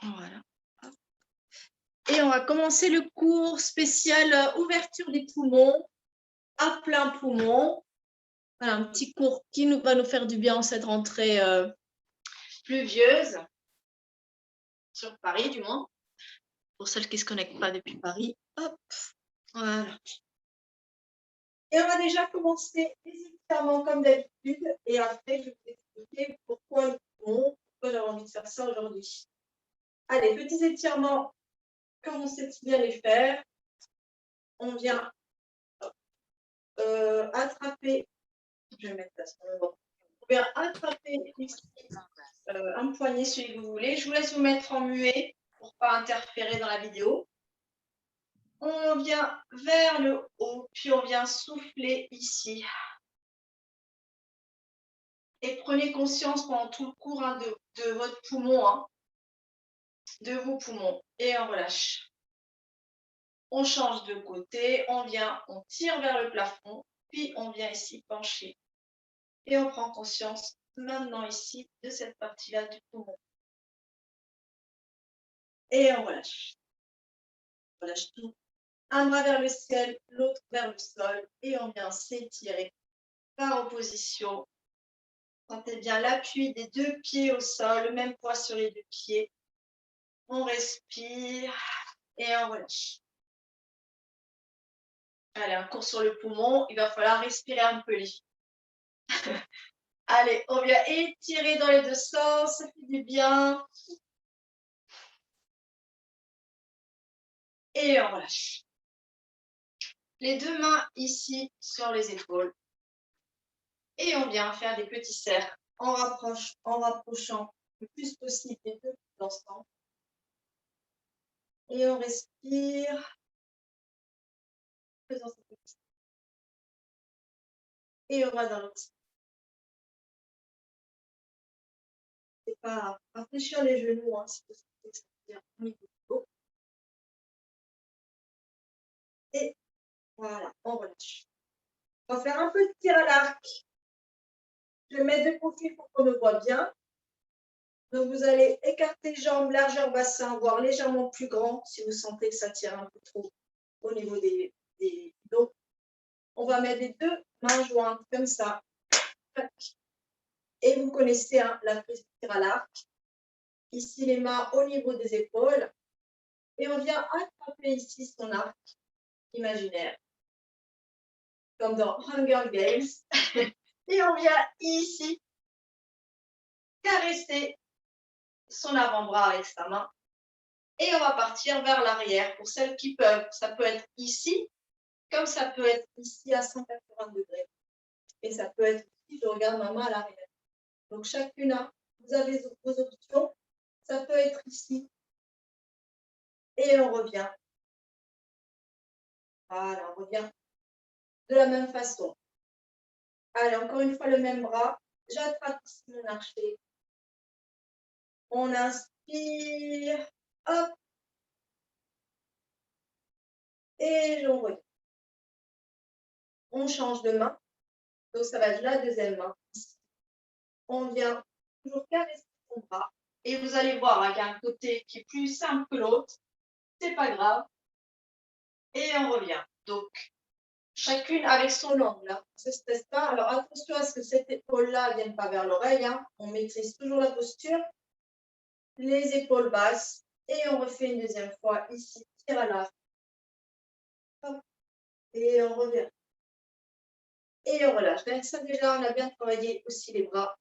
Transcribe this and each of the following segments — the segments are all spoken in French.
Voilà. Et on va commencer le cours spécial ouverture des poumons à plein poumon. Voilà, un petit cours qui va nous faire du bien en cette rentrée pluvieuse, sur Paris du moins, pour celles qui ne se connectent pas depuis Paris. Hop, voilà. Et on va déjà commencer les étirements comme d'habitude, et après je vais vous expliquer pourquoi le poumon, pourquoi j'avais envie de faire ça aujourd'hui. Allez, petits étirements, comme on sait bien les faire. On vient attraper, je vais mettre ça sur le banc. On vient attraper ici un poignet, celui que vous voulez. Je vous laisse vous mettre en muet pour ne pas interférer dans la vidéo. On vient vers le haut, puis on vient souffler ici. Et prenez conscience pendant tout le cours de votre poumon, de vos poumons. Et on relâche. On change de côté, on vient, on tire vers le plafond, puis on vient ici pencher. Et on prend conscience maintenant ici de cette partie-là du poumon. Et on relâche. On relâche tout. Un bras vers le ciel, l'autre vers le sol. Et on vient s'étirer par opposition. Sentez bien l'appui des deux pieds au sol, le même poids sur les deux pieds. On respire et on relâche. Allez, un cours sur le poumon. Il va falloir respirer un peu les filles. Allez, on vient étirer dans les deux sens. Ça fait du bien. Et on relâche. Les deux mains ici sur les épaules. Et on vient faire des petits cercles en rapprochant le plus possible les deux ensemble. Et on respire. Faisant cette petite. Et on va dans l'autre sens. C'est pas rafraîchir les genoux, si vous sentez que ça tire au niveau du dos. Et voilà, on relâche. On va faire un peu de tir à l'arc. Je vais mettre de profil pour qu'on me voit bien. Donc, vous allez écarter les jambes, largeur bassin, voire légèrement plus grand si vous sentez que ça tire un peu trop au niveau des dos. On va mettre les deux mains jointes comme ça. Et vous connaissez la prise de tir à l'arc. Ici, les mains au niveau des épaules. Et on vient attraper ici son arc imaginaire. Comme dans Hunger Games. Et on vient ici caresser son avant-bras avec sa main. Et on va partir vers l'arrière pour celles qui peuvent. Ça peut être ici, comme ça peut être ici à 180 degrés. Et ça peut être ici, je regarde ma main à l'arrière. Donc chacune a, vous avez vos options. Ça peut être ici. Et on revient. Voilà, on revient de la même façon. Allez, encore une fois, le même bras. J'attrape ici mon archer. On inspire. Hop. Et j'en reviens. On change de main. Donc, ça va être la deuxième main. On vient toujours caresser son bras. Et vous allez voir qu'il y a un côté qui est plus simple que l'autre. C'est pas grave. Et on revient. Donc, chacune avec son angle. Ça ne se teste pas. Alors, attention à ce que cette épaule-là ne vienne pas vers l'oreille. On maîtrise toujours la posture. Les épaules basses. Et on refait une deuxième fois ici. Tire à l'arc. Et on revient. Et on relâche. Donc ça, déjà, on a bien travaillé aussi les bras.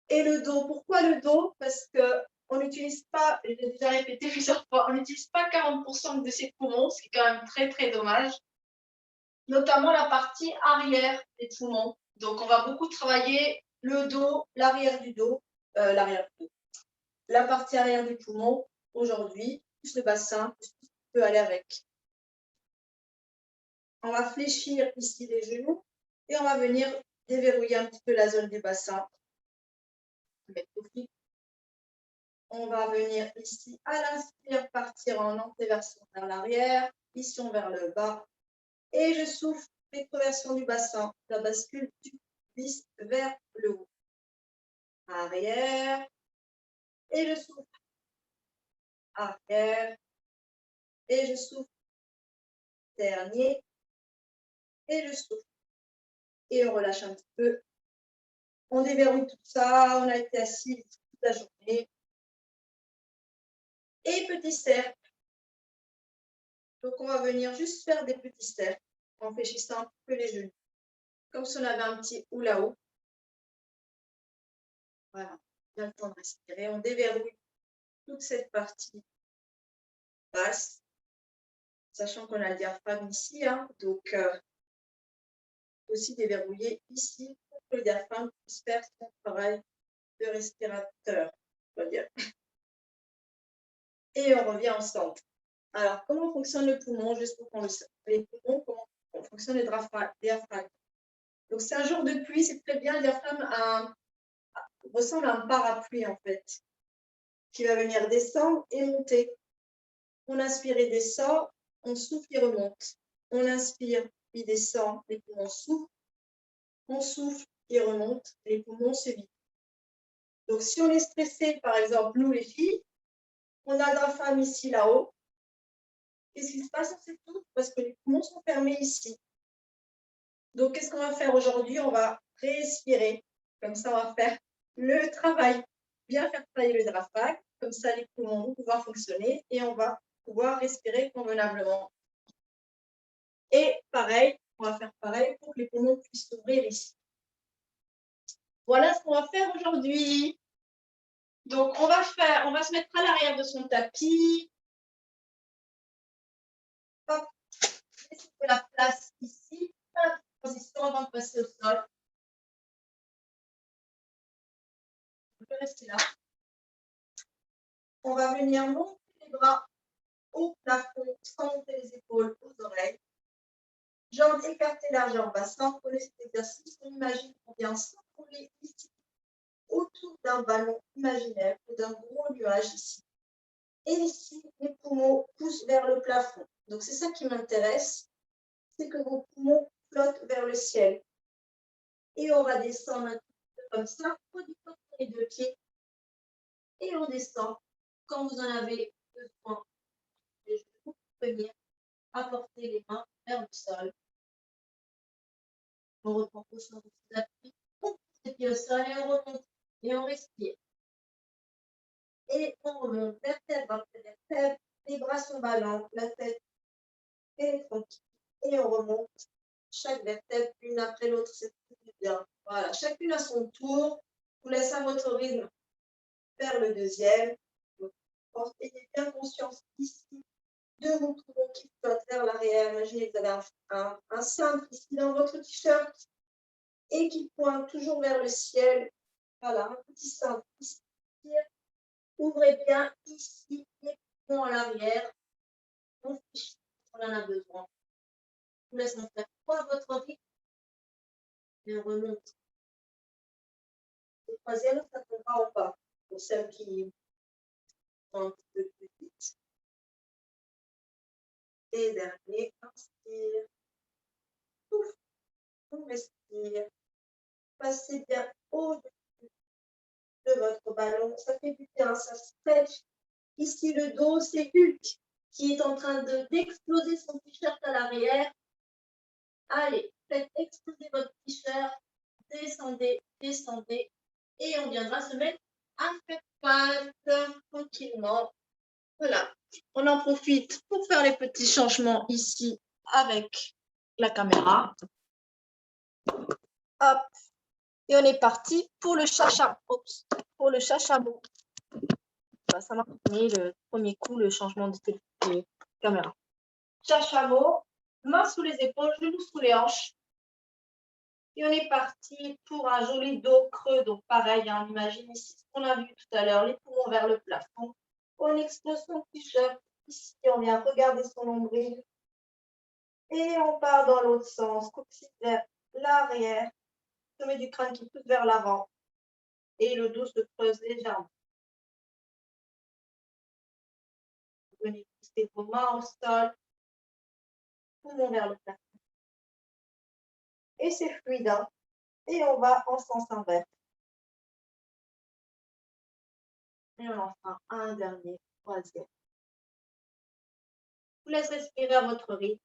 Et le dos. Pourquoi le dos? Parce qu'on n'utilise pas, je l'ai déjà répété plusieurs fois, on n'utilise pas 40% de ses poumons, ce qui est quand même très, très dommage. Notamment la partie arrière des poumons. Donc, on va beaucoup travailler le dos, l'arrière du dos, la partie arrière du poumon aujourd'hui, plus le bassin, plus tout ce qui peut aller avec. On va fléchir ici les genoux et on va venir déverrouiller un petit peu la zone du bassin. On va venir ici à l'inspire, partir en antéversion vers l'arrière, ission vers le bas. Et je souffle, rétroversion du bassin. La bascule du cuisse vers le haut. Arrière. Et je souffle. arrière. Et je souffle. Dernier. Et je souffle. Et on relâche un petit peu. On déverrouille tout ça. On a été assis toute la journée. Et petit cercle. Donc, on va venir juste faire des petits cercles en fléchissant un peu les genoux. Comme si on avait un petit hula-hoop. Voilà. Bien le temps de respirer. On déverrouille toute cette partie basse. Sachant qu'on a le diaphragme ici. Hein, donc, aussi déverrouiller ici pour que le diaphragme puisse faire son travail de respirateur. On va dire. Et on revient ensemble. Alors, comment fonctionne le poumon, juste pour qu'on le sache. Les poumons, comment fonctionnent les diaphragmes. Donc, c'est un jour de pluie, c'est très bien. Le diaphragme ressemble à un parapluie, en fait, qui va venir descendre et monter. On inspire, il descend, on souffle, il remonte. On inspire, il descend, les poumons s'ouvrent. On souffle, il remonte, les poumons se vident. Donc, si on est stressé, par exemple, nous les filles, on a le diaphragme ici, là-haut. Qu'est-ce qui se passe? On s'étouffe parce que les poumons sont fermés ici. Donc, qu'est-ce qu'on va faire aujourd'hui? On va respirer. Comme ça, on va faire le travail. Bien faire travailler le diaphragme. Comme ça, les poumons vont pouvoir fonctionner et on va pouvoir respirer convenablement. Et pareil, on va faire pareil pour que les poumons puissent s'ouvrir ici. Voilà ce qu'on va faire aujourd'hui. Donc, on va se mettre à l'arrière de son tapis. Hop, laissez la place ici. La position avant de passer au sol. On peut rester là. On va venir monter les bras au plafond sans monter les épaules aux oreilles. Jambes écartées, largeur bassin. Prenez cet exercice. On imagine qu'on vient s'enrouler ici autour d'un ballon imaginaire ou d'un gros nuage ici. Et ici, les poumons poussent vers le plafond. Donc, c'est ça qui m'intéresse, c'est que vos poumons flottent vers le ciel. Et on va descendre un petit peu comme ça, producteur sur les deux pieds. Et on descend. Quand vous en avez besoin, les genoux, vous pouvez venir apporter les mains vers le sol. On reprend position de l'appui, on pousse les pieds au sol et on remonte. Et on respire. Et on remonte vertèbre après vertèbre. Les bras sont ballants, la tête est tranquille. Et on remonte chaque vertèbre une après l'autre. C'est bien. Voilà, chacune à son tour. Vous laissez à votre rythme faire le deuxième. Ayez bien conscience ici de vos poumons qui flottent vers l'arrière. Imaginez que vous avez un cintre ici dans votre t-shirt et qui pointe toujours vers le ciel. Voilà, un petit cintre ici. Ouvrez bien ici les poumons à l'arrière. On fiche, on en a besoin. Je vous laisse en faire trois votre rythme et on remonte. Le troisième, ça tombera en bas pour celles qui sont un petit peu plus vite. Et dernier, inspire. Ouf, on respire. Passez bien au-dessus de votre ballon. Ça fait du bien, ça stretch. Ici, le dos, c'est Hulk qui est en train d'exploser son t-shirt à l'arrière. Allez, faites exploser votre t-shirt. Descendez, descendez. Et on viendra se mettre à faire passe tranquillement. Voilà, on en profite pour faire les petits changements ici avec la caméra. Hop, et on est parti pour le chacha. Oups, pour le chachamou. Ça m'a donné le premier coup, le changement de caméra. Chachamou, main sous les épaules, genoux sous les hanches. Et on est parti pour un joli dos creux. Donc pareil, hein, on imagine ici ce qu'on a vu tout à l'heure, les poumons vers le plafond. On explose son t-shirt. Ici, on vient regarder son nombril. Et on part dans l'autre sens, coccyx vers l'arrière, sommet du crâne qui pousse vers l'avant. Et le dos se creuse légèrement. Vous venez pousser vos mains au sol, poumons vers le plafond. Et c'est fluide, hein. Et on va en sens inverse. Et on en fera un dernier, troisième. vous laisse respirer à votre rythme.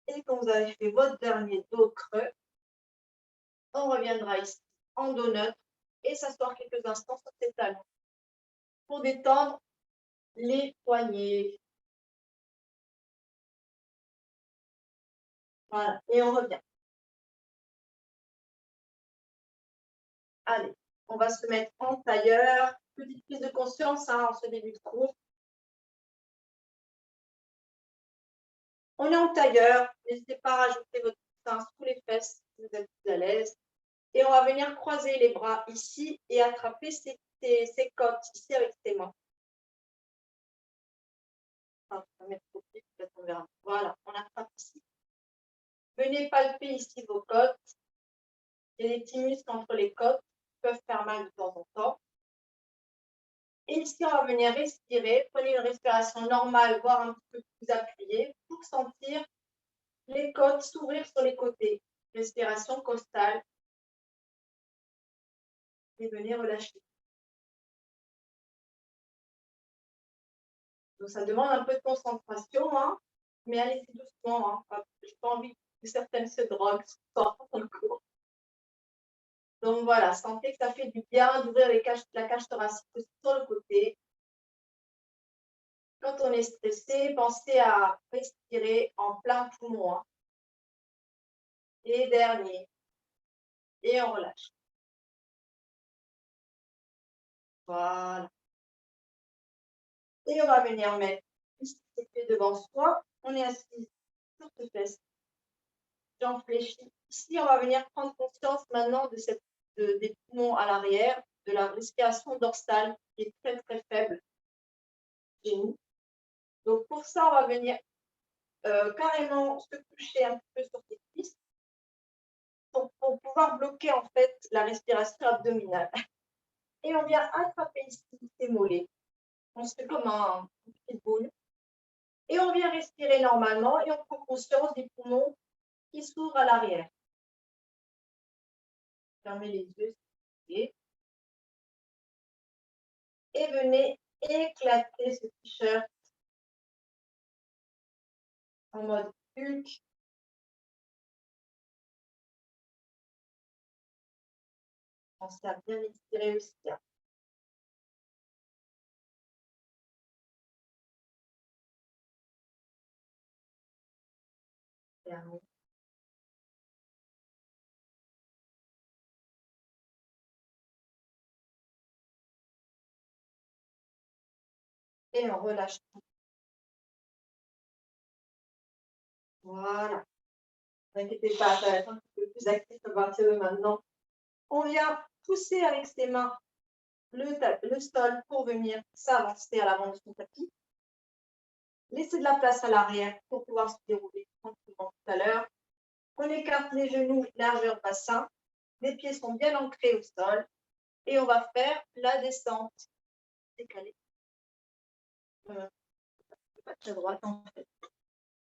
Et quand vous avez fait votre dernier dos creux, on reviendra ici en dos neutre et s'asseoir quelques instants sur ses talons pour détendre les poignets. Voilà, et on revient. Allez, on va se mettre en tailleur. Petite prise de conscience en ce début de cours. On est en tailleur. N'hésitez pas à rajouter votre sein sous les fesses si vous êtes plus à l'aise. Et on va venir croiser les bras ici et attraper ces côtes ici avec ses mains. Voilà, on attrape ici. Venez palper ici vos côtes. Il y a des petits muscles entre les côtes qui peuvent faire mal de temps en temps. Et ici, on va venir respirer. Prenez une respiration normale, voire un petit peu plus appuyée, pour sentir les côtes s'ouvrir sur les côtés. Respiration costale. Et venez relâcher. Donc, ça demande un peu de concentration, hein, mais allez-y doucement. Hein. Je n'ai pas envie que certaines se droguent dans le cours. Donc voilà, sentez que ça fait du bien d'ouvrir la cage thoracique sur le côté. Quand on est stressé, pensez à respirer en plein poumon. Hein. Et dernier. Et on relâche. Voilà. Et on va venir mettre ses pieds devant soi. On est assis sur ses fesses. Jambes fléchies. Ici, on va venir prendre conscience maintenant des poumons à l'arrière, de la respiration dorsale qui est très très faible chez nous. Donc pour ça, on va venir carrément se coucher un peu sur ses cuisses pour pouvoir bloquer en fait la respiration abdominale. Et on vient attraper ici ses mollets. On se fait comme un petit boule. Et on vient respirer normalement et on prend conscience des poumons qui s'ouvrent à l'arrière. Fermez les yeux et venez éclater ce t-shirt en mode Hulk. Pensez à bien expirer aussi. Fermez. Et on relâche tout. Voilà. Ne vous inquiétez pas, ça va être un petit peu plus actif à partir de maintenant. On vient pousser avec ses mains le sol pour venir s'avancer à l'avant de son tapis. Laissez de la place à l'arrière pour pouvoir se dérouler tranquillement tout à l'heure. On écarte les genoux, largeur bassin. Les pieds sont bien ancrés au sol. Et on va faire la descente. Décalée. Pas très droite en fait.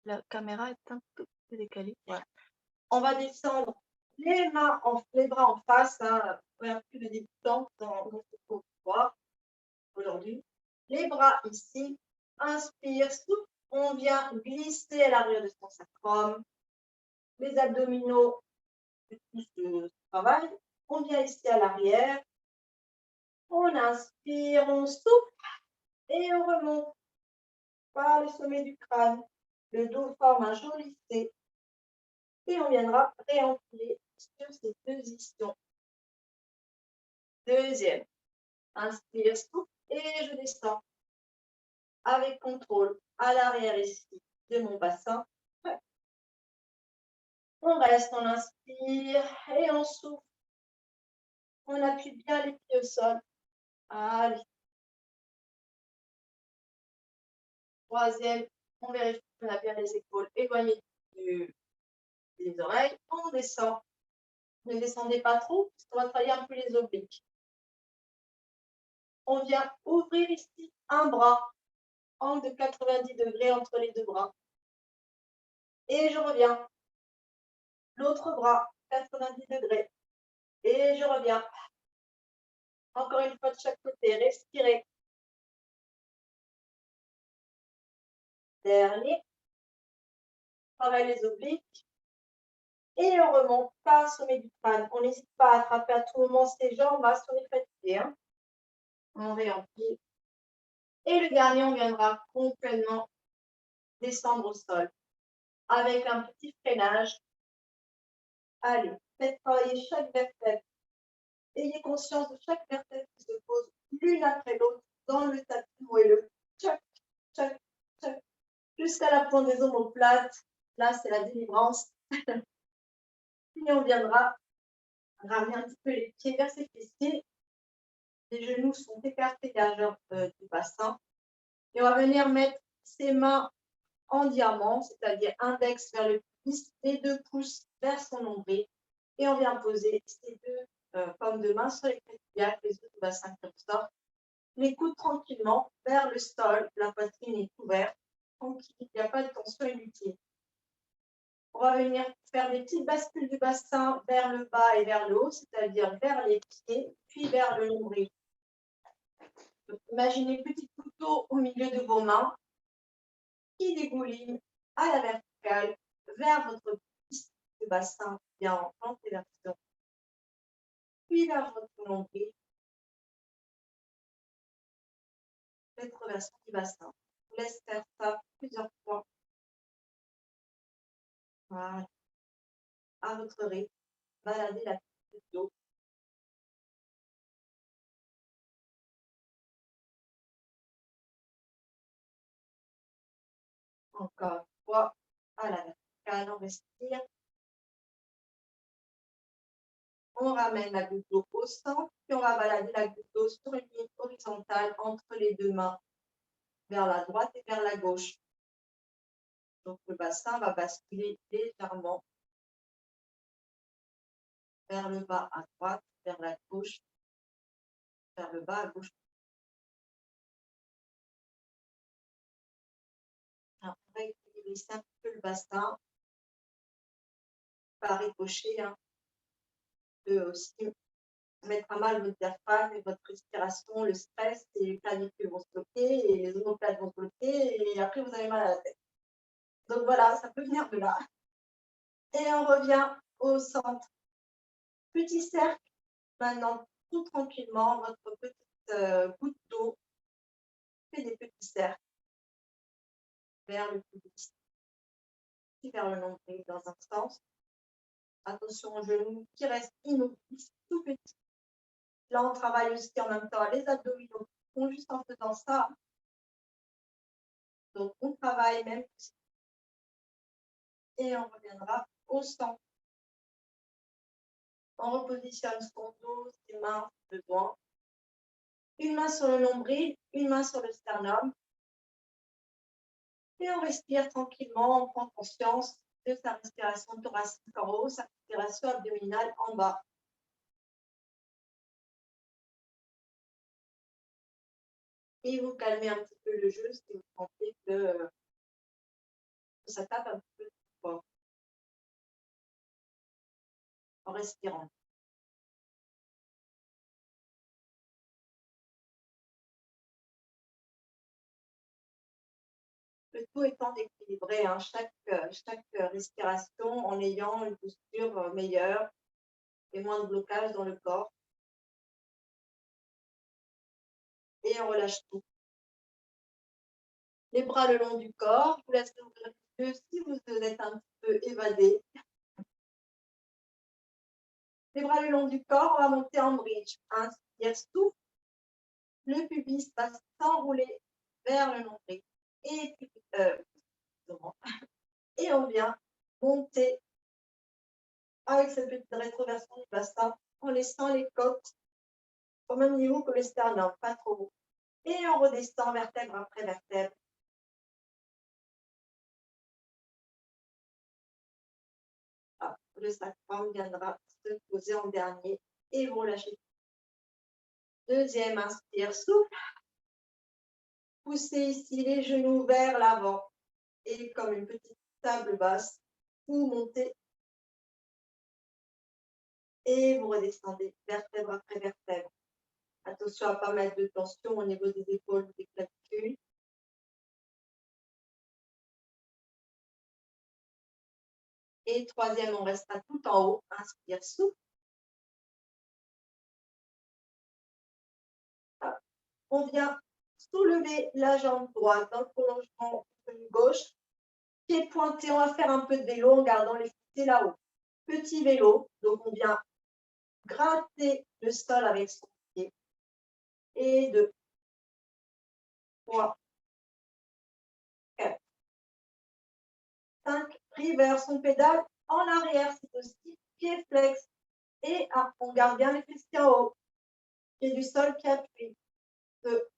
La caméra est un peu décalée. Voilà. On va descendre les bras en face. Hein, un peu de débutant dans ce cours aujourd'hui. Les bras ici. Inspire, souffle. On vient glisser à l'arrière de son sacrum. Les abdominaux, tout ce travail. On vient ici à l'arrière. On inspire, on souffle et on remonte par le sommet du crâne. Le dos forme un joli C. Et on viendra réenfiler sur ces positions. Deuxième. Inspire, souffle et je descends avec contrôle à l'arrière ici de mon bassin. On reste, on inspire et on souffle. On appuie bien les pieds au sol. Allez. Troisième, on vérifie qu'on a bien les épaules éloignées des oreilles. On descend. Ne descendez pas trop, parce qu'on va travailler un peu les obliques. On vient ouvrir ici un bras, angle de 90 degrés entre les deux bras. Et je reviens. L'autre bras, 90 degrés. Et je reviens. Encore une fois de chaque côté, respirez. Dernier. Pareil les obliques. Et on remonte pas sommet du crâne. On n'hésite pas à attraper à tout moment ses jambes, si on est fatigué. Hein. On réemplit. Et le dernier, on viendra complètement descendre au sol. Avec un petit freinage. Allez, faites travailler chaque vertèbre. Ayez conscience de chaque vertèbre qui se pose l'une après l'autre dans le tapis moelleux. Tchac, tchac, tchac, jusqu'à la pointe des omoplates. Là, c'est la délivrance. Puis on viendra ramener un petit peu les pieds vers ses fessiers. Les genoux sont écartés largeur du bassin. Et on va venir mettre ses mains en diamant, c'est-à-dire index vers le pouce et 2 pouces vers son nombril. Et on vient poser ces deux paumes de main sur les crêpillages, les os du bassin qui ressortent. Les coudes tranquillement vers le sol, la poitrine est ouverte. Tranquille, il n'y a pas de tension inutile. On va venir faire des petites bascules du bassin vers le bas et vers le haut, c'est-à-dire vers les pieds, puis vers le nombril. Imaginez petit couteau au milieu de vos mains qui dégouline à la verticale vers votre piste de bassin bien en plantéversion, puis vers votre nombril, rétroversion du bassin. Je vous laisse faire ça plusieurs fois. Voilà. À votre rythme, baladez la tête de dos. Encore une fois, à la verticale, on respire. On ramène la goutte d'eau au centre, puis on va balader la goutte d'eau sur une ligne horizontale entre les deux mains, vers la droite et vers la gauche. Donc le bassin va basculer légèrement vers le bas à droite, vers la gauche, vers le bas à gauche. Alors, on va équilibrer un peu le bassin par ricochet. Hein. Peut aussi mettre à mal votre diaphragme et votre respiration, le stress, et les clavicules vont se bloquer, et les omoplates vont se bloquer, et après vous avez mal à la tête. Donc voilà, ça peut venir de là. Et on revient au centre. Petit cercle, maintenant tout tranquillement, votre petite goutte d'eau fait des petits cercles vers le pubis, puis vers le nombril dans un sens. Attention aux genoux qui restent immobiles, tout petits. Là, on travaille aussi en même temps les abdominaux, juste en faisant ça. Donc, on travaille même et on reviendra au centre. On repositionne son dos, ses mains, si besoin. Une main sur le nombril, une main sur le sternum. Et on respire tranquillement, on prend conscience de sa respiration thoracique en haut, sa respiration abdominale en bas. Et vous calmez un petit peu le jeu si vous sentez que ça tape un peu fort. En respirant. Le tout étant d'équilibrer hein, chaque respiration en ayant une posture meilleure et moins de blocage dans le corps. Et on relâche tout. Les bras le long du corps, je vous laisse ouvrir les yeux si vous êtes un petit peu évadé. Les bras le long du corps, on va monter en bridge. Inspire, souffle. Le pubis va s'enrouler vers le nombril. Et on vient monter avec cette petite rétroversion du bassin en laissant les côtes au même niveau que le sternum, pas trop haut. Et on redescend vertèbre après vertèbre. Ah, le sacrum viendra se poser en dernier et vous relâchez. Deuxième inspire, souffle. Poussez ici les genoux vers l'avant et comme une petite table basse, vous montez et vous redescendez vertèbre après vertèbre. Attention à ne pas mettre de tension au niveau des épaules ou des clavicules. Et troisième, on restera tout en haut. Inspire, souffle. On vient soulever la jambe droite dans le prolongement de la gauche. Pied pointé, on va faire un peu de vélo en gardant les fessiers là-haut. Petit vélo, donc on vient gratter le sol avec son pied. Et 2, 3, 4, 5. Reverse, on pédale en arrière, c'est aussi pied flex. Et 1, on garde bien les fessiers en haut. Pied du sol qui appuie. 2,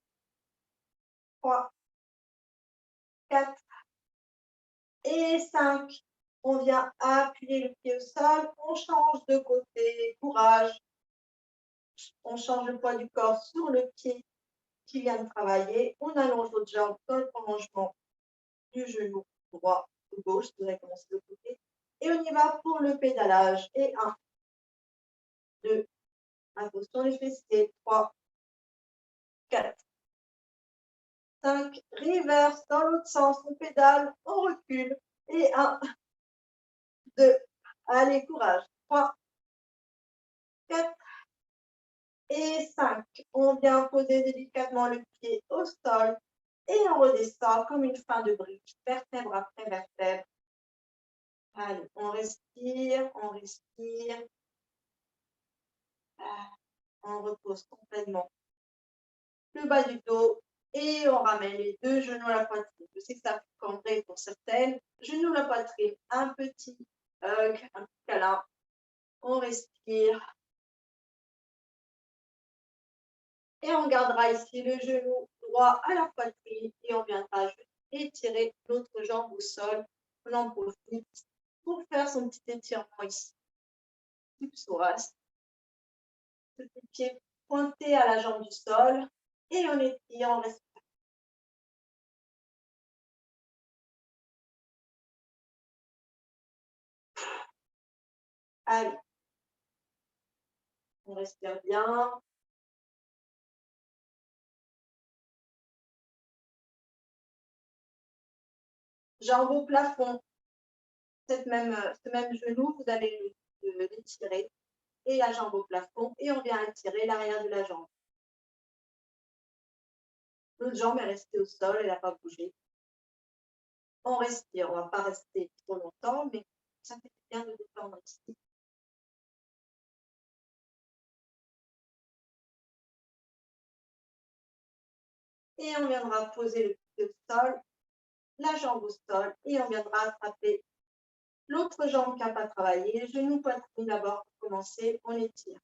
3, 4 et 5. On vient appuyer le pied au sol. On change de côté. Courage. On change le poids du corps sur le pied qui vient de travailler. On allonge l'autre jambe dans le prolongement du genou droit ou gauche. Vous allez commencer de côté. Et on y va pour le pédalage. Et 1, 2, attention les fessiers. 3, 4, 5. Reverse dans l'autre sens. On pédale, on recule. Et 1, 2. Allez, courage. 3, 4 et 5. On vient poser délicatement le pied au sol et on redescend comme une fin de bridge, vertèbre après vertèbre. Allez, on respire, on respire. On repose complètement le bas du dos et on ramène les deux genoux à la poitrine. Je sais que ça fait cambré pour certaines. Genoux à la poitrine, un petit hug, un petit câlin. On respire. Et on gardera ici le genou droit à la poitrine et on viendra juste étirer l'autre jambe au sol. On en profite pour faire son petit étirement ici. Psoas. Le pied pointé à la jambe du sol et on étire, on respire. Allez. On respire bien. Jambe au plafond. Ce même genou, vous allez l'étirer et la jambe au plafond et on vient étirer l'arrière de la jambe. L'autre jambe est restée au sol, elle n'a pas bougé. On respire, on ne va pas rester trop longtemps, mais ça fait bien de détendre ici. Et on viendra poser le pied au sol, la jambe au sol, et on viendra attraper l'autre jambe qui n'a pas travaillé, genou, poitrine d'abord pour commencer, on étire.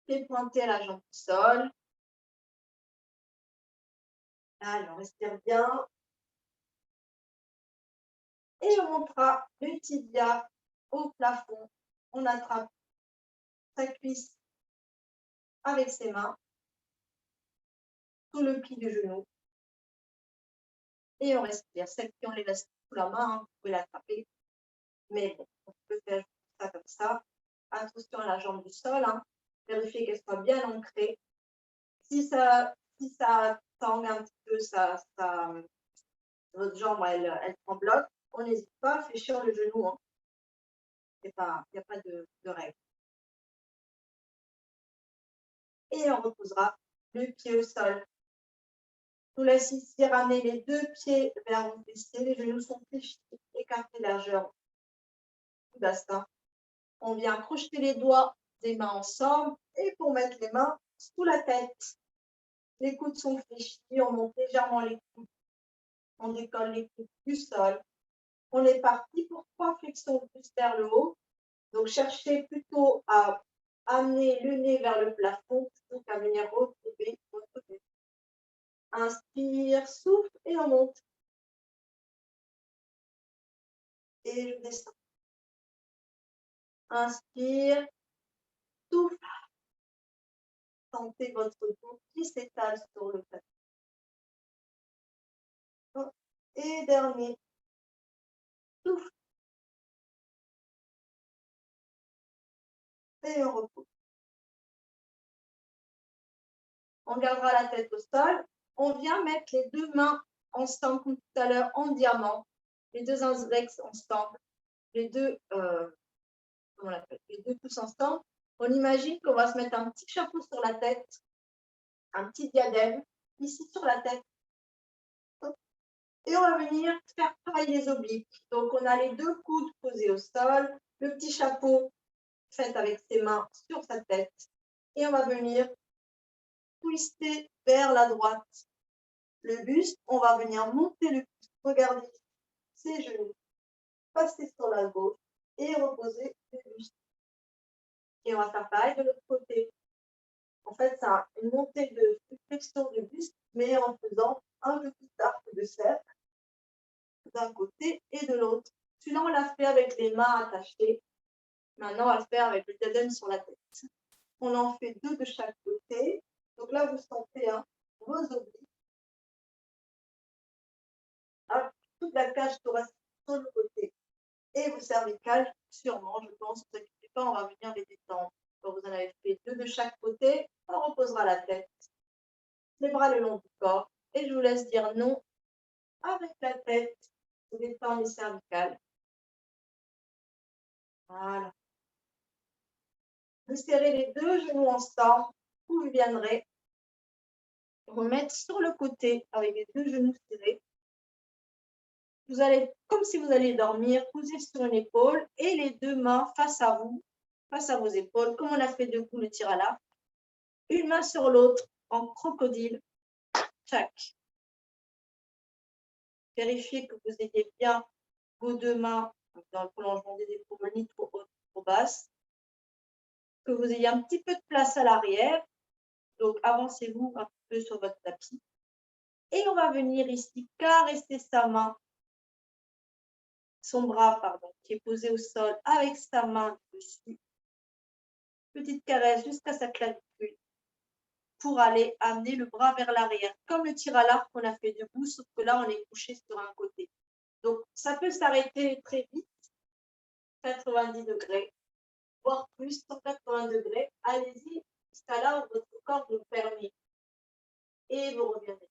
Pied pointé à la jambe du sol. Allez, on respire bien. Et on montera le tibia au plafond. On attrape sa cuisse avec ses mains sous le pli du genou. Et on respire. Celles qui ont l'élastique sous la main, vous pouvez l'attraper. Mais bon, on peut faire ça comme ça. Attention à la jambe du sol. Vérifiez qu'elle soit bien ancrée. Si ça tangue un petit peu, votre jambe, elle tremblote, on n'hésite pas à fléchir le genou. Il n'y a pas de règle. Et on reposera le pied au sol. Je vous laisse ici ramener les deux pieds vers vos fessiers. Les genoux sont fléchis, écartés largeur du bassin. On vient crocheter les doigts des mains ensemble et pour mettre les mains sous la tête. Les coudes sont fléchis, on monte légèrement les coudes. On décolle les coudes du sol. On est parti pour 3 flexions plus vers le haut. Donc, cherchez plutôt à amener le nez vers le plafond plutôt qu'à venir retrouver votre tête. Inspire, souffle et on monte. Et je descends. Inspire, souffle. Sentez votre dos qui s'étale sur le tapis. Et dernier. Souffle. Et on repose. On gardera la tête au sol. On vient mettre les deux mains ensemble, comme tout à l'heure, en diamant. Les deux index ensemble. Les deux, les deux pouces ensemble. On imagine qu'on va se mettre un petit chapeau sur la tête, un petit diadème, ici sur la tête. Et on va venir faire travailler les obliques. Donc, on a les deux coudes posés au sol, le petit chapeau fait avec ses mains sur sa tête. Et on va venir twister vers la droite le buste. On va venir monter le buste. Regardez ses genoux. Passer sur la gauche et reposer le buste. Et on va faire pareil de l'autre côté. En fait, c'est une montée de flexion du buste, mais en faisant un petit arc de cercle d'un côté et de l'autre. Celui-là, on l'a fait avec les mains attachées. Maintenant, on va le faire avec le diadème sur la tête. On en fait deux de chaque côté. Donc là, vous sentez vos obliques. Toute la cage thoracique sur le côté. Et vos cervicales, sûrement, je pense, ne vous inquiétez pas, on va venir les détendre. Quand vous en avez fait deux de chaque côté, on reposera la tête, les bras le long du corps. Et je vous laisse dire non avec la tête. Vous détendez les cervicales. Voilà. Vous serrez les deux genoux ensemble. Vous viendrez remettre sur le côté avec les deux genoux serrés. Vous allez, comme si vous alliez dormir, poser sur une épaule et les deux mains face à vous, face à vos épaules, comme on a fait deux coups le tir à l'arc. Une main sur l'autre en crocodile. Tac. Vérifiez que vous ayez bien vos deux mains dans le prolongement des épaules, ni trop hautes, ni trop basses. Que vous ayez un petit peu de place à l'arrière. Donc, avancez-vous un peu sur votre tapis. Et on va venir ici caresser sa main, son bras, pardon, qui est posé au sol avec sa main dessus. Petite caresse jusqu'à sa clavicule pour aller amener le bras vers l'arrière, comme le tir à l'arc qu'on a fait debout, sauf que là, on est couché sur un côté. Donc, ça peut s'arrêter très vite, 90 degrés, voire plus, 180 degrés. Allez-y jusqu'à là où votre corps vous le permet. Et vous reviendrez.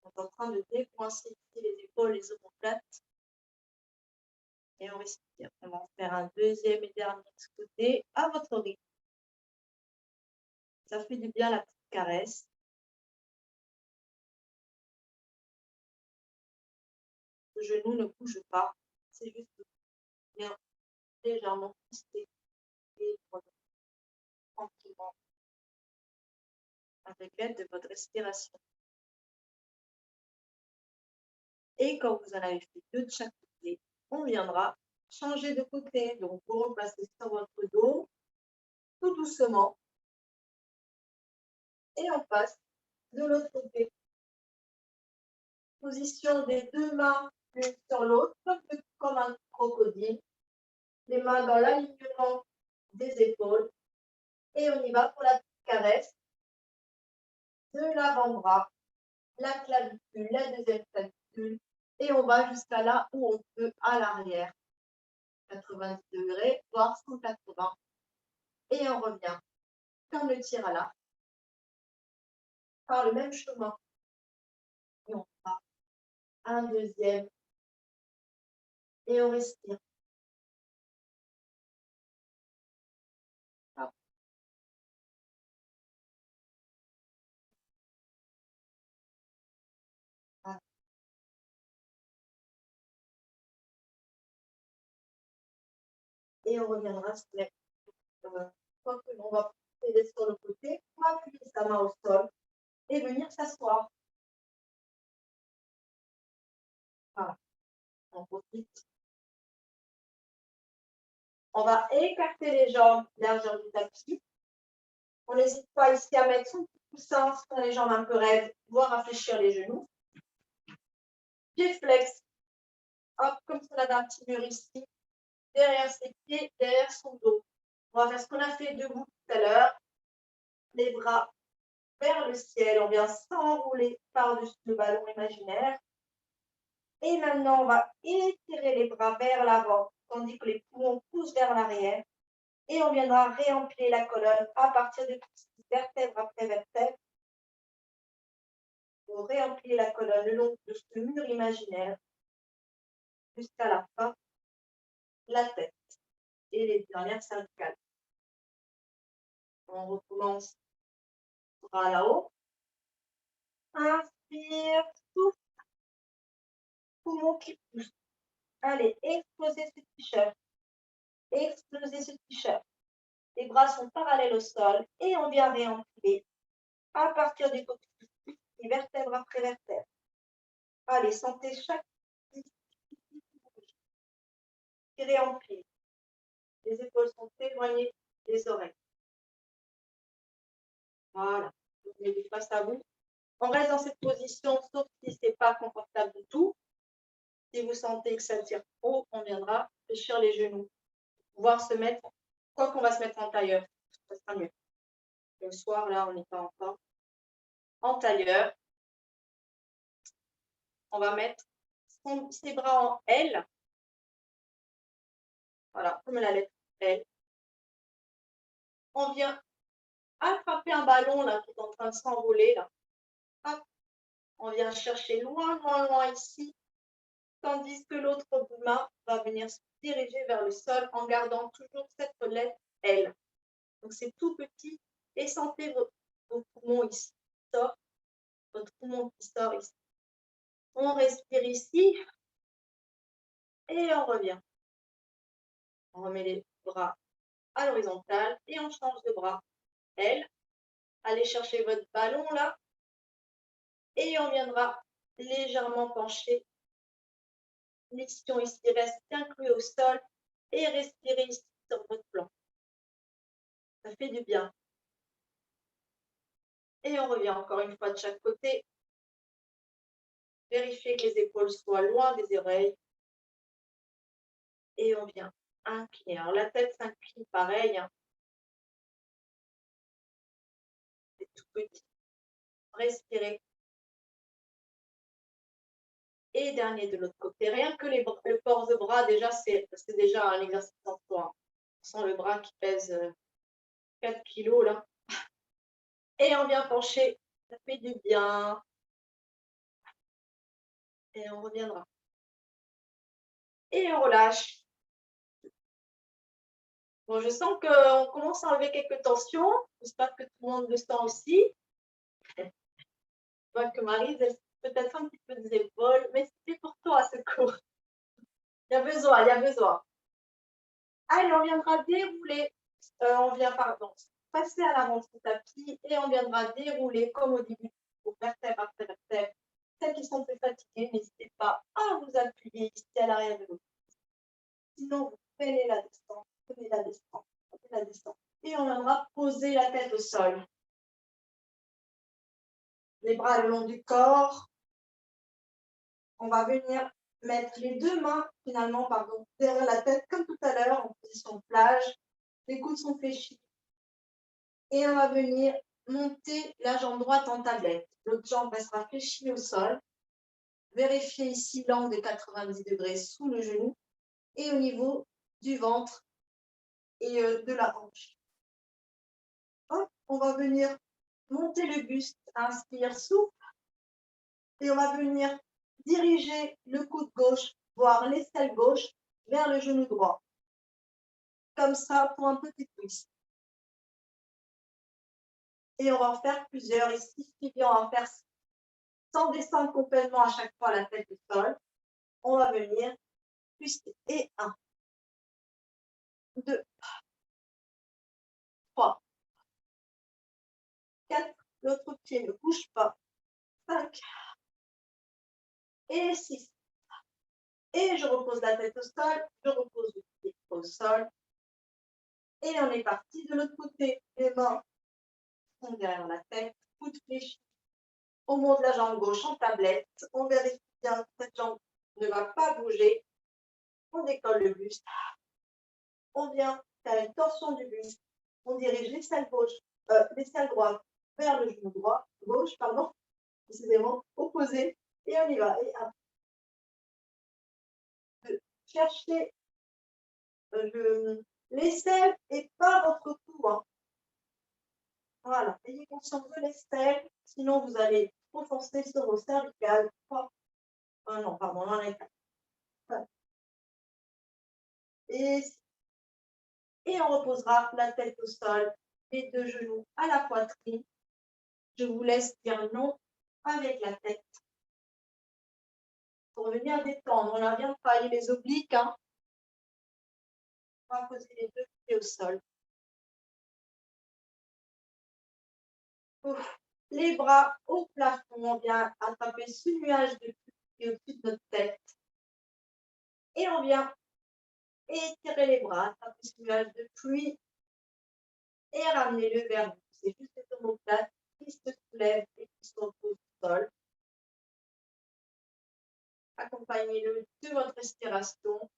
On est en train de décoincer ici les épaules, les omoplates. Et on respire. On va en faire un deuxième et dernier de ce côté, à votre rythme. Ça fait du bien la petite caresse. Le genou ne bouge pas. C'est juste bien légèrement twisté et tranquillement avec l'aide de votre respiration. Et quand vous en avez fait deux de chaque côté, on viendra changer de côté. Donc, vous replacez sur votre dos, tout doucement. Et on passe de l'autre côté. Position des deux mains l'une sur l'autre, comme un crocodile. Les mains dans l'alignement des épaules. Et on y va pour la petite caresse de l'avant-bras, la clavicule, la deuxième clavicule. Et on va jusqu'à là où on peut à l'arrière. 90 degrés, voire 180. Et on revient, comme le tir à l'arc, par le même chemin. Et on fera un deuxième. Et on respire. Hop. Voilà. Et on reviendra se mettre. On va poser sur le côté, on va appuyer sa main au sol et venir s'asseoir. Voilà. On profite. On va écarter les jambes, largeur du tapis. On n'hésite pas ici à mettre son petit coussin sur les jambes un peu raides, voire à fléchir les genoux. Pieds flex. Hop, comme si on avait un petit mur ici. Derrière ses pieds, derrière son dos. On va faire ce qu'on a fait debout tout à l'heure. Les bras vers le ciel. On vient s'enrouler par-dessus le ballon imaginaire. Et maintenant, on va étirer les bras vers l'avant, tandis que les poumons poussent vers l'arrière. Et on viendra réempiler la colonne à partir de vertèbre après vertèbre. Pour réempiler la colonne le long de ce mur imaginaire jusqu'à la fin, la tête et les dernières cervicales. On recommence bras là-haut. Inspire, souffle, poumon qui pousse. Allez, explosez ce t-shirt. Explosez ce t-shirt. Les bras sont parallèles au sol et on vient réempiler à partir du coccyx, vertèbre après vertèbre. Allez, sentez chaque qui réemplit. Les épaules sont éloignées des oreilles. Voilà. Vous mettez face à vous. On reste dans cette position, sauf si ce n'est pas confortable du tout. Si vous sentez que ça tire trop, on viendra fléchir les genoux. Pouvoir se mettre, quoi qu'on va se mettre en tailleur, ça sera mieux. Le soir, là, on n'est pas encore en tailleur. On va mettre ses bras en L. Voilà, comme la lettre L. On vient attraper un ballon là qui est en train de s'envoler. Là. Hop. On vient chercher loin, loin, loin ici, tandis que l'autre main va venir se diriger vers le sol en gardant toujours cette lettre L. Donc c'est tout petit et sentez vos poumons ici. Sort, votre poumon qui sort ici. On respire ici et on revient. On remet les bras à l'horizontale et on change de bras. L. Allez chercher votre ballon là et on viendra légèrement pencher. L'ischio ici reste inclus au sol et respirez ici sur votre flanc. Ça fait du bien. Et on revient encore une fois de chaque côté. Vérifiez que les épaules soient loin des oreilles. Et on vient incliner. Alors la tête s'incline pareil. Hein. C'est tout petit. Respirez. Et dernier de l'autre côté. Rien que le port de bras, déjà, c'est déjà un exercice en soi. On sent le bras qui pèse 4 kilos là. Et on vient pencher. Ça fait du bien. Et on reviendra. Et on relâche. Bon, je sens qu'on commence à enlever quelques tensions. J'espère que tout le monde le sent aussi. Je vois que Maryse, elle peut-être un petit peu des épaules, mais c'est pour toi ce cours. Il y a besoin, il y a besoin. Allez, on viendra dérouler. Passer à l'avant du tapis et on viendra dérouler comme au début pour vertèbre après vertèbre. Celles qui sont plus fatiguées, n'hésitez pas à vous appuyer ici à l'arrière de votre pied. Sinon, vous prenez la descente, prenez la descente, prenez la descente. Et on viendra poser la tête au sol. Les bras le long du corps. On va venir mettre les deux mains, finalement, derrière la tête, comme tout à l'heure, en position plage. Les coudes sont fléchis. Et on va venir monter la jambe droite en tablette. L'autre jambe restera fléchie au sol. Vérifiez ici l'angle de 90 degrés sous le genou et au niveau du ventre et de la hanche. Hop, on va venir monter le buste, inspire, souffle. Et on va venir diriger le coude gauche, voire l'aisselle gauche, vers le genou droit. Comme ça, pour un petit twist. Et on va en faire plusieurs ici. On va en faire sans descendre complètement à chaque fois la tête du sol. On va venir twister. Et 1, 2, 3, 4. L'autre pied ne bouge pas. 5 et 6. Et je repose la tête au sol. Je repose le pied au sol. Et on est parti de l'autre côté. Les mains sont derrière la tête. Coude fléchi. On monte la jambe gauche en tablette. On vérifie bien que cette jambe ne va pas bouger. On décolle le buste. On vient faire une torsion du buste. On dirige l'aisselle droite vers le genou gauche, précisément, opposé. Et on y va. Et 1, cherchez l'aisselle et pas votre cou. Hein. Voilà, ayez conscience de l'aisselle, sinon vous allez trop forcer sur vos cervicales. Non, pardon, on en est pas. Et on reposera la tête au sol, les deux genoux à la poitrine. Je vous laisse dire non avec la tête. Pour venir détendre, on a bien travaillé les obliques. Hein. On va poser les deux pieds au sol. Ouf. Les bras au plafond, on vient attraper ce nuage de pluie qui est au-dessus de notre tête. Et on vient étirer les bras, attraper ce nuage de pluie et ramener-le vers vous. C'est juste cette omoplate qui se soulève et qui se repose au sol. Accompagnez-le de votre respiration.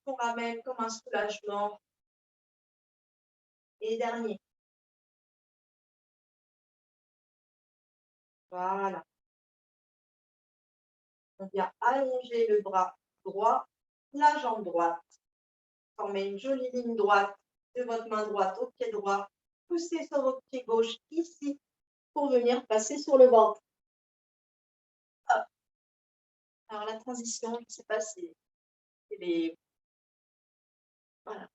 On ramène comme un soulagement. Et dernier. Voilà. On vient allonger le bras droit, la jambe droite. Formez une jolie ligne droite de votre main droite au pied droit. Poussez sur votre pied gauche ici pour venir passer sur le ventre. Hop. Alors la transition, je ne sais pas si les... Voilà.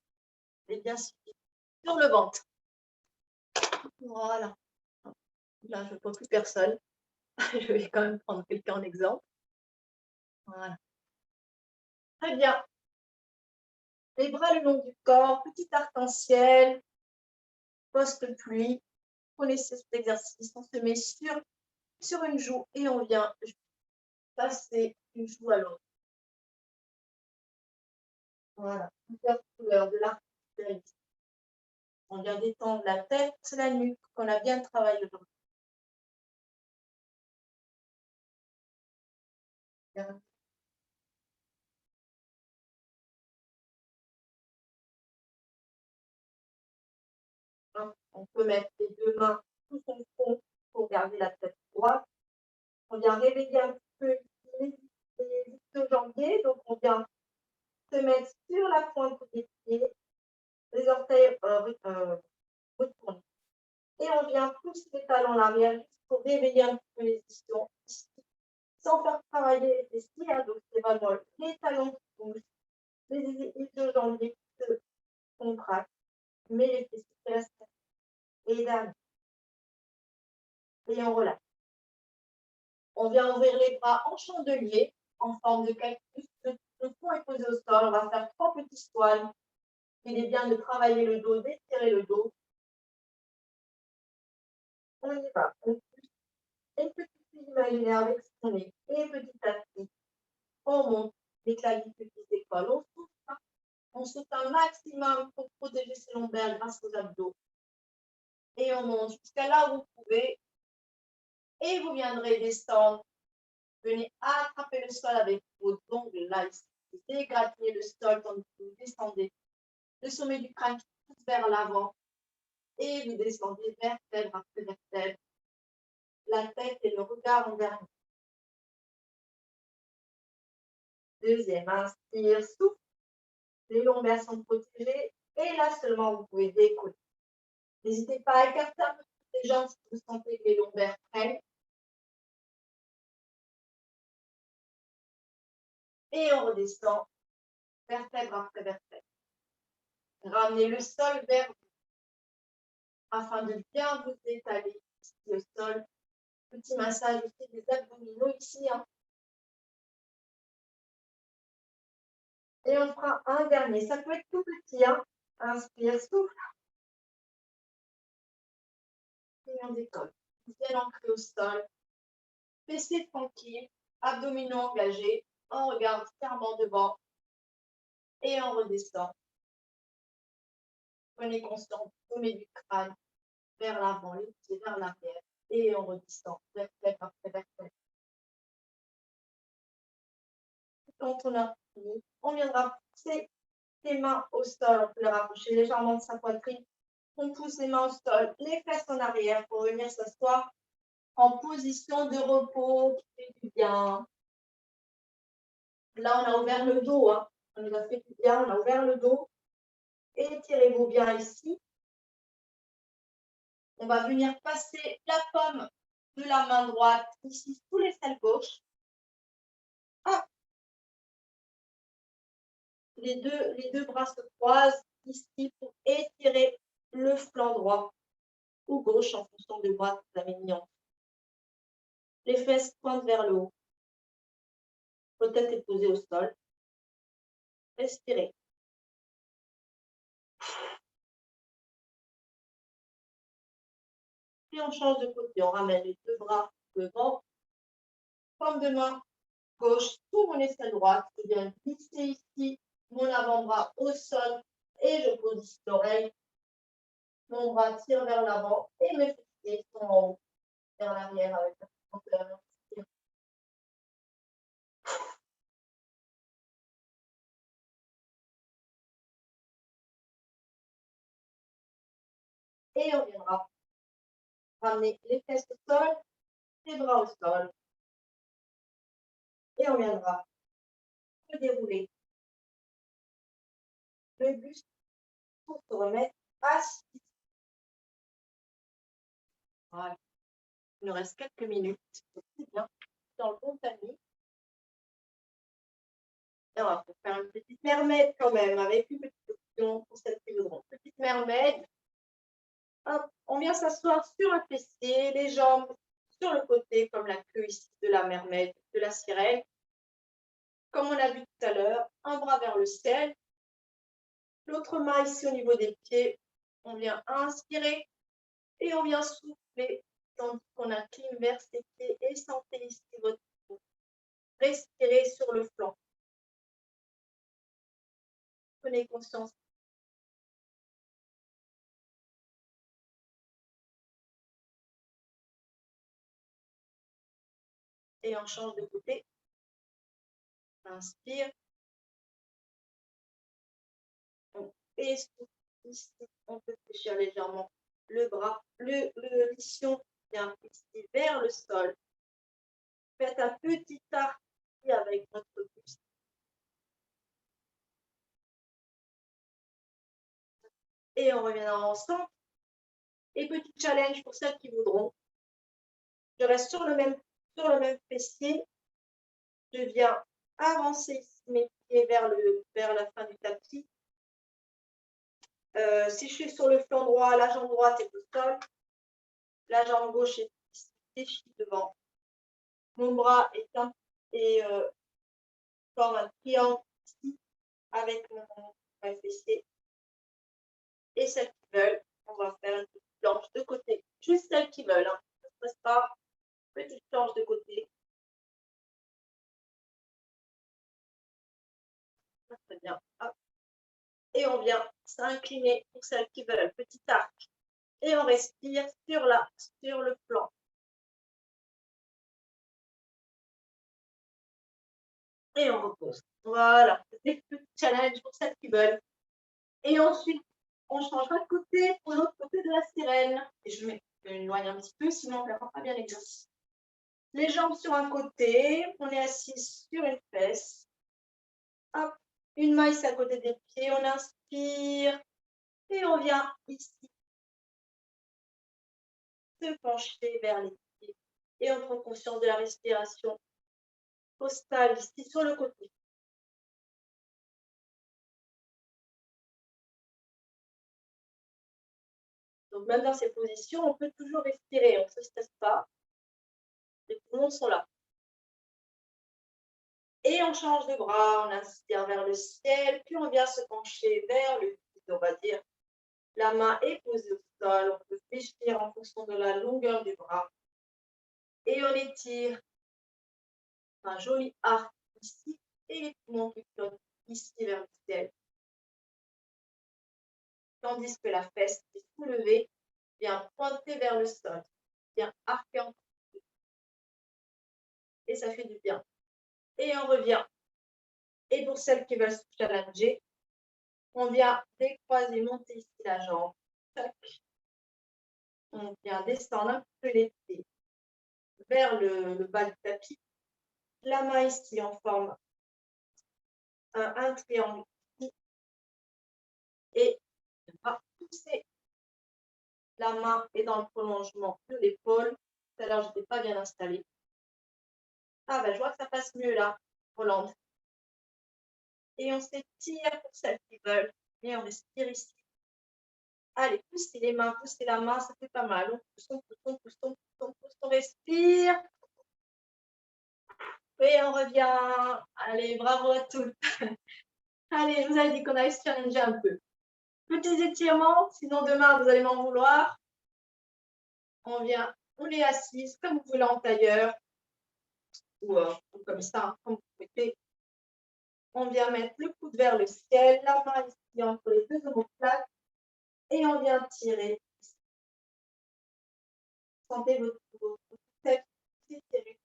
Elle est bien suivie. Sur le ventre. Voilà. Là, je ne vois plus personne. Je vais quand même prendre quelqu'un en exemple. Voilà. Très bien. Les bras le long du corps, petit arc-en-ciel, poste-pluie. Prenez cet exercice, on se met sur une joue et on vient passer une joue à l'autre. Voilà, plusieurs couleurs de l'arc-en-ciel. On vient détendre la tête, la nuque, qu'on a bien travaillé aujourd'hui. On peut mettre les deux mains sous son front pour garder la tête droite. On vient réveiller un petit peu les ischio-jambiers. Donc, on vient se mettre sur la pointe des pieds, les orteils retournés. Et on vient pousser les talons en arrière juste pour réveiller un petit peu les ischios ici, sans faire travailler les fessiers. Hein, donc, c'est vraiment les talons qui bougent, les ischio-jambiers qui se contractent, mais les fessiers restent. Et derrière. Et on relâche. On vient ouvrir les bras en chandelier, en forme de cactus. Le front est posé au sol. On va faire 3 petits squats. Il est bien de travailler le dos, d'étirer le dos. On y va. On pousse une petite fille imaginaire avec son nez. Et petit à petit, on monte les clavicules qui se décollent. On saute un maximum pour protéger ses lombaires grâce aux abdos. Et on monte jusqu'à là où vous pouvez. Et vous viendrez descendre. Venez attraper le sol avec vos ongles là ici. Dégratinez le sol quand vous descendez. Le sommet du crâne qui pousse vers l'avant. Et vous descendez vertèbre après vertèbre. La tête et le regard en dernier. Deuxième, inspire, souffle. Les lombaires sont protégés. Et là seulement, vous pouvez décoller. N'hésitez pas à écarter un peu les jambes si vous sentez que les lombaires prennent. Et on redescend, vertèbre après vertèbre. Ramenez le sol vers vous, afin de bien vous étaler ici au sol. Petit massage aussi des abdominaux ici. Hein. Et on fera un dernier. Ça peut être tout petit. Hein. Inspire, souffle. Et on décolle. Bien ancré au sol. Fessez tranquille. Abdominaux engagés. On regarde fièrement devant. Et on redescend. Prenez conscience du sommet du crâne vers l'avant, les pieds vers l'arrière. Et on redescend. Vertèbre après vertèbre. Quand on a fini, on viendra pousser les mains au sol. On peut les rapprocher légèrement de sa poitrine. On pousse les mains au sol, les fesses en arrière pour venir s'asseoir en position de repos qui fait du bien. Là, on a ouvert le dos. Hein. Ça nous a fait du bien. On a ouvert le dos. Étirez-vous bien ici. On va venir passer la paume de la main droite ici sous l'aisselle gauche. Hop. Les deux bras se croisent ici pour étirer le flanc droit ou gauche en fonction du bras que vous avez mis en. Les fesses pointent vers le haut. Votre tête est posée au sol. Respirez. Puis on change de côté. On ramène les deux bras devant. Paume de main gauche sous mon aisselle droite. Je viens glisser ici mon avant-bras au sol et je pose ici l'oreille. Mon bras tire vers l'avant et mes fessiers sont en haut, vers l'arrière avec la profondeur. Et on viendra ramener les fesses au sol, les bras au sol. Et on viendra se dérouler le buste pour se remettre assis. Voilà. Il nous reste quelques minutes. C'est bien. Dans le bon timing. Et on va faire une petite mermaid quand même, avec une petite option pour celles qui voudront. Petite mermaid. Hop, on vient s'asseoir sur un fessier, les jambes sur le côté, comme la queue ici de la mermaid, de la sirène. Comme on a vu tout à l'heure, un bras vers le ciel. L'autre main ici au niveau des pieds. On vient inspirer et on vient souffler, tandis qu'on incline vers ses pieds et sentez ici votre peau. Respirez sur le flanc. Prenez conscience. Et on change de côté. Inspire. Et ici, on peut fléchir légèrement le bras. Le lission vient ici vers le sol. Faites un petit arc avec votre buste. Et on reviendra ensemble. Et petit challenge pour celles qui voudront. Je reste sur le même fessier. Je viens avancer ici mes pieds vers la fin du tapis. Si je suis sur le flanc droit, la jambe droite est au sol. La jambe gauche est déchie devant. Mon bras forme un triangle ici avec mon fessier. Et celles qui veulent, on va faire une petite planche de côté. Juste celles qui veulent. Hein. Ne stresse pas. Petite planche de côté. Très bien. Hop. Et on vient s'incliner pour celles qui veulent. Petit arc. Et on respire sur le flanc. Et on repose. Voilà. C'est le petit challenge pour celles qui veulent. Et ensuite, on changera de côté pour l'autre côté de la sirène. Et je m'éloigne un petit peu, sinon on ne verra pas bien l'exercice. Les jambes sur un côté, on est assis sur une fesse. Hop, une main ici à côté des pieds, on inspire et on vient ici se pencher vers les pieds. Et on prend conscience de la respiration postale ici sur le côté. Donc même dans ces positions, on peut toujours respirer, on ne se stresse pas. Les poumons sont là. Et on change de bras, on inspire vers le ciel, puis on vient se pencher vers le vide, on va dire. La main est posée au sol, on peut fléchir en fonction de la longueur du bras. Et on étire un joli arc ici et les poumons qui flottent ici vers le ciel. Tandis que la fesse est soulevée, vient pointer vers le sol, vient arquer en côté. Et ça fait du bien. Et on revient. Et pour celles qui veulent se challenger, on vient décroiser, monter ici la jambe. Tac. On vient descendre un peu les pieds. vers le bas du tapis. La main ici en forme un triangle ici. Et on va pousser la main est dans le prolongement de l'épaule. Tout à l'heure, je n'étais pas bien installée. Ah ben, je vois que ça passe mieux là, Hollande. Et on s'étire pour celles qui veulent. Et on respire ici. Allez, poussez les mains, poussez la main, ça fait pas mal. On pousse, on pousse, on pousse, on pousse, on pousse, on respire. Et on revient. Allez, bravo à tous. Allez, je vous avais dit qu'on allait se challenger un peu. Petits étirements, sinon demain vous allez m'en vouloir. On vient, on est assise comme vous voulez en tailleur ou comme ça, comme vous souhaitez. On vient mettre le coude vers le ciel, la main ici entre les deux omoplates et on vient tirer. Sentez votre tête s'étirer.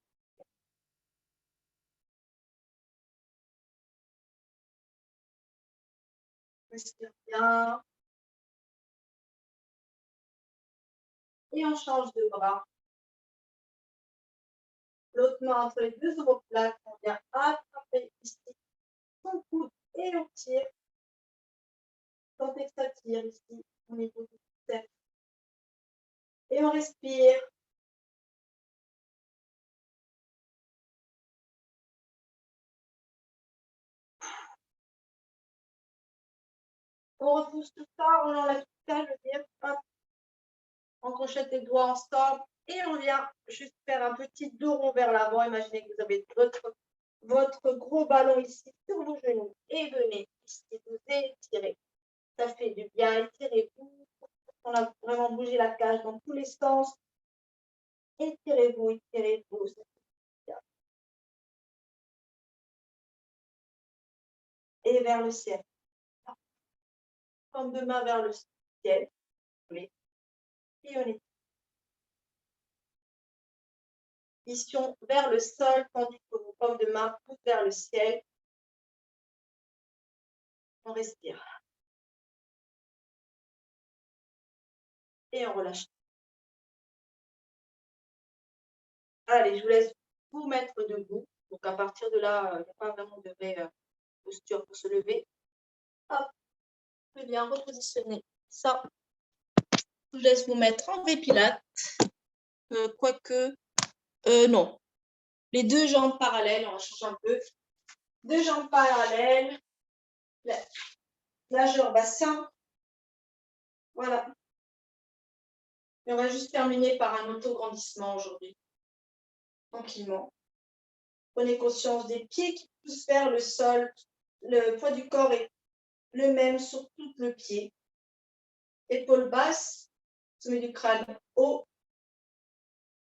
Respire bien. Et on change de bras. L'autre main entre les deux omoplates, on vient attraper ici son coude et on tire. Sentez que ça tire ici au niveau du tête. Et on respire. On repousse tout ça, on enlève tout ça, je veux dire, hop. On crochette les doigts ensemble et on vient juste faire un petit dos rond vers l'avant. Imaginez que vous avez votre gros ballon ici sur vos genoux et venez ici vous étirer. Ça fait du bien, étirez-vous. On a vraiment bougé la cage dans tous les sens. Étirez-vous, étirez-vous. Et vers le ciel. Comme de main vers le ciel. Et on est mission vers le sol, tandis que vos paumes de main poussent vers le ciel. On respire. Et on relâche. Allez, je vous laisse vous mettre debout. Donc à partir de là, il n'y a pas vraiment de vraie posture pour se lever. Hop, très bien, repositionner ça. Je vous laisse vous mettre en V-Pilates. Quoique, non. Les deux jambes parallèles, on va changer un peu. Deux jambes parallèles. Nageur bassin. Voilà. Et on va juste terminer par un auto-grandissement aujourd'hui. Tranquillement. Prenez conscience des pieds qui poussent vers le sol. Le poids du corps est le même sur tout le pied. Épaules basses, sommet du crâne haut.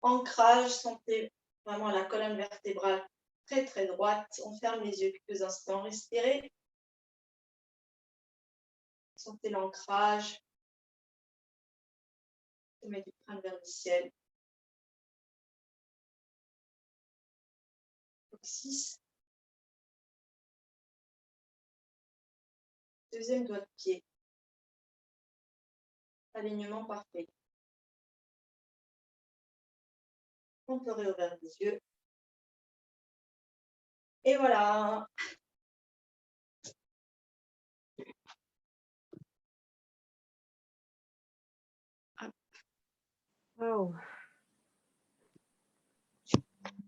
Ancrage, sentez vraiment la colonne vertébrale très très droite. On ferme les yeux quelques instants. Respirez. Sentez l'ancrage. Sommet du crâne vers le ciel. 6. Deuxième doigt de pied. Alignement parfait. On peut réouvrir les yeux. Et voilà. Wow.